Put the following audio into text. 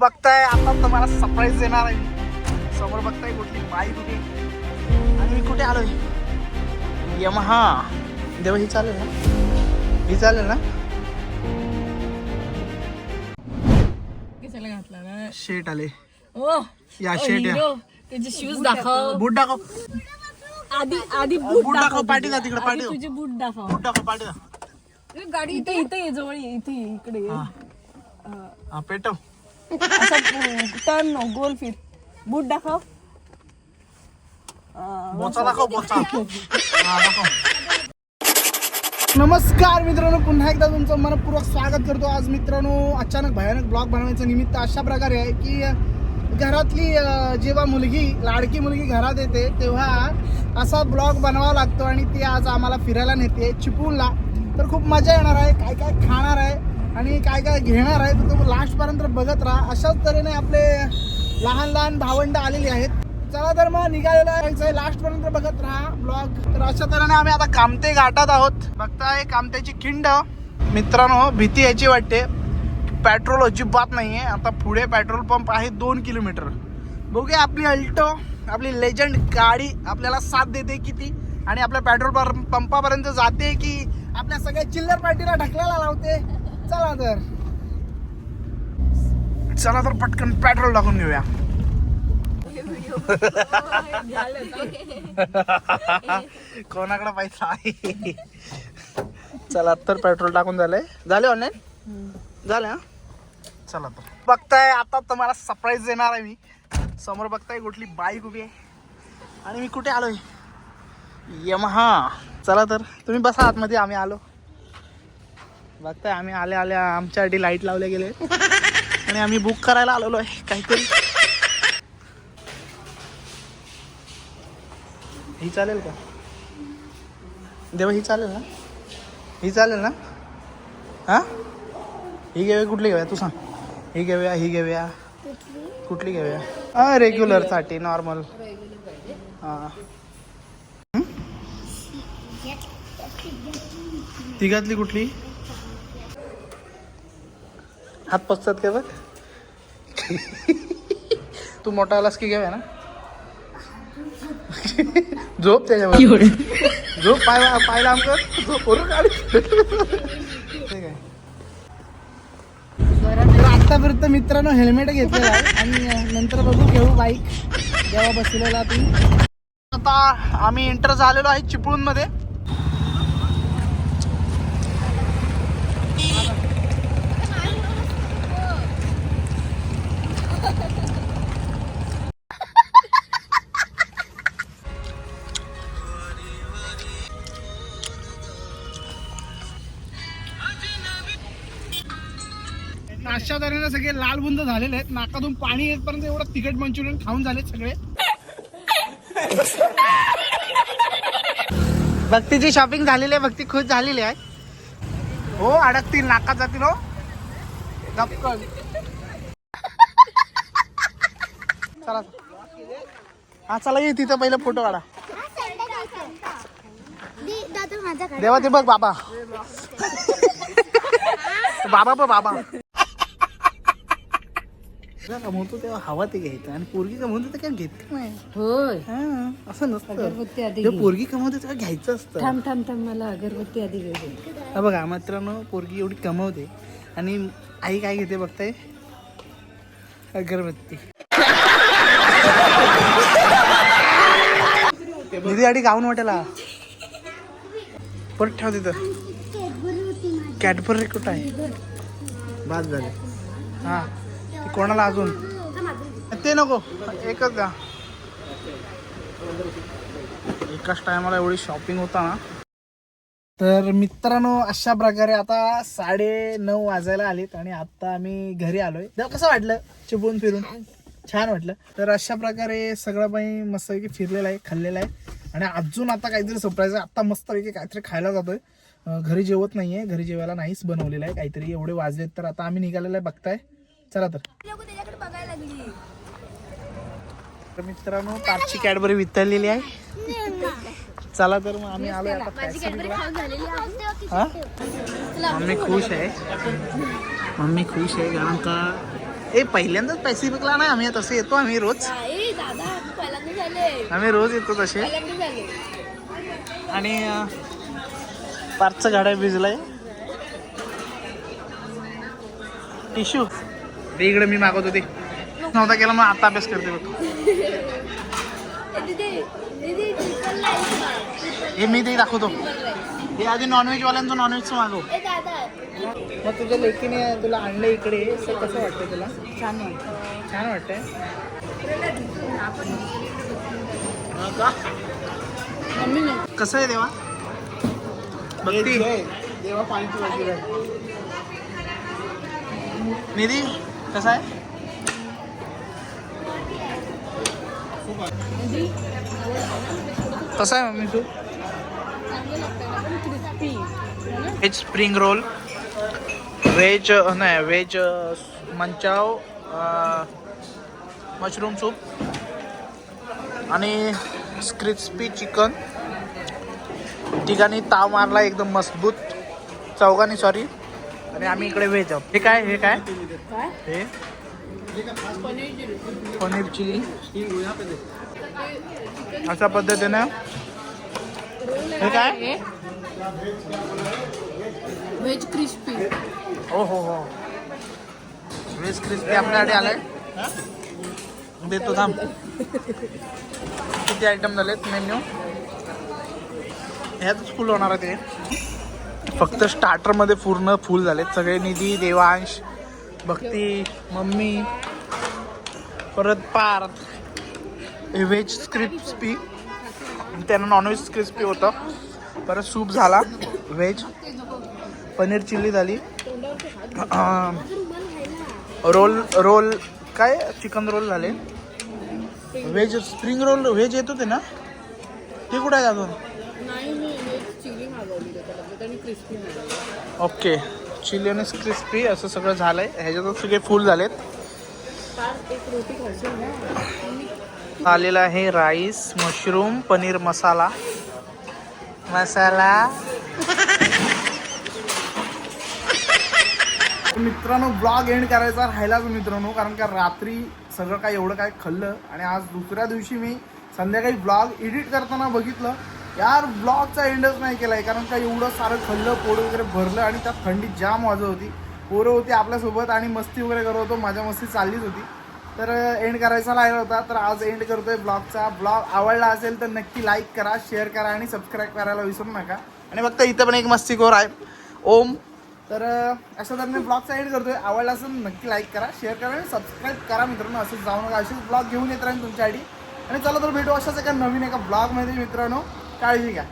बघताय आता तुम्हाला सरप्राईज देणार आहे मी. समोर बघताय कुठली बाई कुठे आणि मी कुठे आलोय. यमहा देव ही चालेल ना, ही चालेल ना. शेट आले या शेट या त्याचे शूज दाखव, बूट दाखव आधी बूट दाखव. पाठी जा तिकडे, पाठी तुझे बूट दाखव. बूट दाखव, पाठी जा. गाडी इथे इथे ये, जवळ ये, इथे ये, इकडे ये. हा पेटव. असं टर्न गोल फिर. बूट दाखव. बोचा दाखव, बोचा. हा दाखव. नमस्कार मित्रांनो, पुन्हा एकदा तुमचं मनपूर्वक स्वागत करतो. आज मित्रांनो अचानक भयानक ब्लॉग बनवायचं निमित्त अशा प्रकारे आहे की घरातली जेव्हा मुलगी, लाडकी मुलगी घरात येते तेव्हा असा ब्लॉग बनवावा लागतो आणि ती आज आम्हाला फिरायला नेते चिपळूणला. तर खूप मजा येणार आहे, काय काय खाणार आहे आणि काय काय घेणार आहे तर तुम्ही लास्टपर्यंत बघत राहा. अशाच तऱ्हेने आपले लहान लहान भावंड आलेली आहेत. चला तर मग निघालेला आहे, लास्टपर्यंत बघत राहा ब्लॉग. तर अशा तऱ्हेने आम्ही आता कामते घाटात आहोत. बघताय कामतेची खिंड. मित्रांनो भीती याची वाटते, पेट्रोल अजिबात नाही आहे. आता पुढे पेट्रोल पंप आहे 2 किलोमीटर. बघूया आपली अल्टो, आपली लेजंड गाडी आपल्याला साथ देते किती आणि आपल्या पेट्रोल पंपापर्यंत जाते की आपल्या सगळ्या चिल्लर पार्टीला ढकलायला लावते. चला तर पटकन पेट्रोल टाकून घेऊया. कोणाकडे पैसा आहे. चला तर पेट्रोल टाकून झाले ऑनलाईन झाले. हा चला तर बघताय आता तुम्हाला सरप्राईज देणार आहे मी. समोर बघताय कुठली बाईक उभी आहे आणि मी कुठे आलोय. यमहा. चला तर तुम्ही बसा आतमध्ये, आम्ही आलो. बघताय आम्ही आल्या आमच्यासाठी लाईट लावले गेले आणि आम्ही बुक करायला आलेलो आहे काहीतरी. ही चालेल का देवा, ही चालेल ना, ही चालेल ना. हा ही घेऊया, कुठली घेऊया तू सांग. ही घेऊया, ही घेऊया, कुठली घेऊया. रेग्युलर साठी नॉर्मल. हां तिघातली कुठली. हात पसतात का बघ. तू मोठा आलास की घेऊया ना. झोप त्याच्यावर, झोप पायला आमचं झोप करून काढ. ठीक आहे. आतापर्यंत मित्रांनो हेल्मेट घेतलेला आहे आणि नंतर बघू घेऊ बाईक जेव्हा बसलेला तुम्ही. आता आम्ही एंटर झालेलो आहे चिपळूण मध्ये. अशा तऱ्हेने सगळे लाल बुंद झालेले आहेत. नाकातून पाणी येतपर्यंत एवढं तिखट मंचुरियन खाऊन झाले सगळे. भक्तीची शॉपिंग झालेली आहे, भक्ती खुश झालेली आहे. हो अडकतील, नाकात जातील. हो गपकन. चला हा चला ये तिथं पहिलं फोटो काढा. देवा ते बघ बाबा. बाबा कमवतो तेव्हा हवा ते घ्यायचं आणि पोरगी कमवतो तर काय घेत नाही. होय, असं नसतं. अगरबत्ती आधी जेव्हा पोरगी कमवते तेव्हा घ्यायचं असतं. थांब मला अगरबत्ती आधी घ्यायची. हा बघा मित्रांनो, पोरगी एवढी कमवते आणि आई काय घेते बघताय, अगरबत्ती. निधी आधी गाऊन वाटेला परत ठेव तिथं. कॅडबरी कुठं आहे. बाद झाले. हा कोणाला अजून ते नको, एकच द्या. एकाच टायमाला एवढी शॉपिंग होता ना. तर मित्रांनो अशा प्रकारे आता 9:30 वाजायला आलेत आणि आता आम्ही घरी आलोय. कसं वाटलं चिपळूण फिरून. छान वाटलं. तर अशा प्रकारे सगळं बाई मस्तपैकी फिरलेलं आहे, खाल्लेलं आहे आणि अजून आता काहीतरी सरप्राईज आहे. आता मस्तपैकी काहीतरी खायला जातोय. घरी जेवत नाहीये, घरी जेवायला नाहीच बनवलेलं आहे काहीतरी. एवढे वाजलेत तर आता आम्ही निघालेलं आहे. बघताय चला तर. मित्रांनो पाचची कॅडबरी वितळलेली आहे. चला तर मग आम्ही आलोय आता. मम्मी खुश आहे, मम्मी खुश आहे कारण का ए पहिल्यांदाच पॅसिफिकला नाही आम्ही तसे येतो आम्ही रोज. नाही दादा पहिल्यांदा झाले. आम्ही रोज येतो तसे. पहिल्यांदा झाले. आणि पार्कचं गाड्या भिजलाय. टिश्यू इकडे मी मागवत होते नव्हता केला मग आता अभ्यास करते बघ. हे मी ते दाखवतो. हे आधी नॉनव्हेज वाल्यांचं नॉनव्हेजचं मागव. मग तुझ्या लेकीने तुला आणलं इकडे कसं वाटतं तुला? छान वाटतं. छान वाटतंय. मम्मी कसं आहे देवा? बघती देवा पाणीची वगैरे. निधी कसा आहे? कसा आहे मम्मी तू? Crispy veg spring roll, veg नाही व्हेज मंचाव, मशरूम सूप आणि क्रिस्पी चिकन. तिघांनी ताव मारला एकदम मजबूत. चौघांनी सॉरी. आणि आम्ही इकडे व्हेज आहोत. हे काय हे काय हे पनीर चिली अशा पद्धतीने. हे काय? Veg crispy. हो हो हो व्हेज क्रिस्पी आपल्याकडे आलाय. देतो थांब. किती आयटम झालेत मेन्यू? ह्यातच फुल होणार आहे ते. फक्त स्टार्टरमध्ये पूर्ण फुल झालेत सगळे. निधी, देवांश, भक्ती, मम्मी, परत पार्थ. हे व्हेज क्रिस्पी, त्यांना नॉनव्हेज क्रिस्पी होतं. परत सूप झाला व्हेज. पनीर चिल्ली झाली. रोल काय चिकन रोल झाले. व्हेज स्प्रिंग रोल व्हेज येत होते ना ते कुठे आहे अजून? ओके चिली आणि क्रिस्पी असं सगळं झालंय. ह्याच्यातच सगळे फुल झालेत. आलेला आहे राईस, मशरूम, पनीर मसाला. मित्रांनो ब्लॉग एंड करायचा राहिलाच मित्रांनो, कारण का रात्री सगळं काय एवढं काय खाल्लं आणि आज दुसऱ्या दिवशी मी संध्याकाळी ब्लॉग एडिट करताना बघितलं यार ब्लॉगचा एंडच नाही केला आहे. कारण का एवढं सारं खाल्लं, पोट वगैरे भरलं आणि त्यात थंडी जाम वाजत होती. पोरं होती आपल्यासोबत आणि मस्ती वगैरे करत होतो. माझ्या मस्ती चाललीच होती. तर एंड करायचा राहिला होता. तर आज एंड करतोय ब्लॉगचा. ब्लॉग आवडला असेल तर नक्की लाईक करा, शेअर करा आणि सबस्क्राईब करायला विसरू नका. आणि फक्त इथं पण एक मस्तीखोर आहे ओम. तर अशा तऱ्हेने ब्लॉगचा एंड करतोय. आवडला असेल नक्की लाईक करा, शेअर करा आणि सबस्क्राईब करा मित्रांनो. असंच जाऊ नका. असेच ब्लॉग घेऊन येत राहील तुमच्यासाठी. आणि चला तर भेटू अशाच एका नवीन एका ब्लॉगमध्ये मित्रांनो. काळजी घ्या.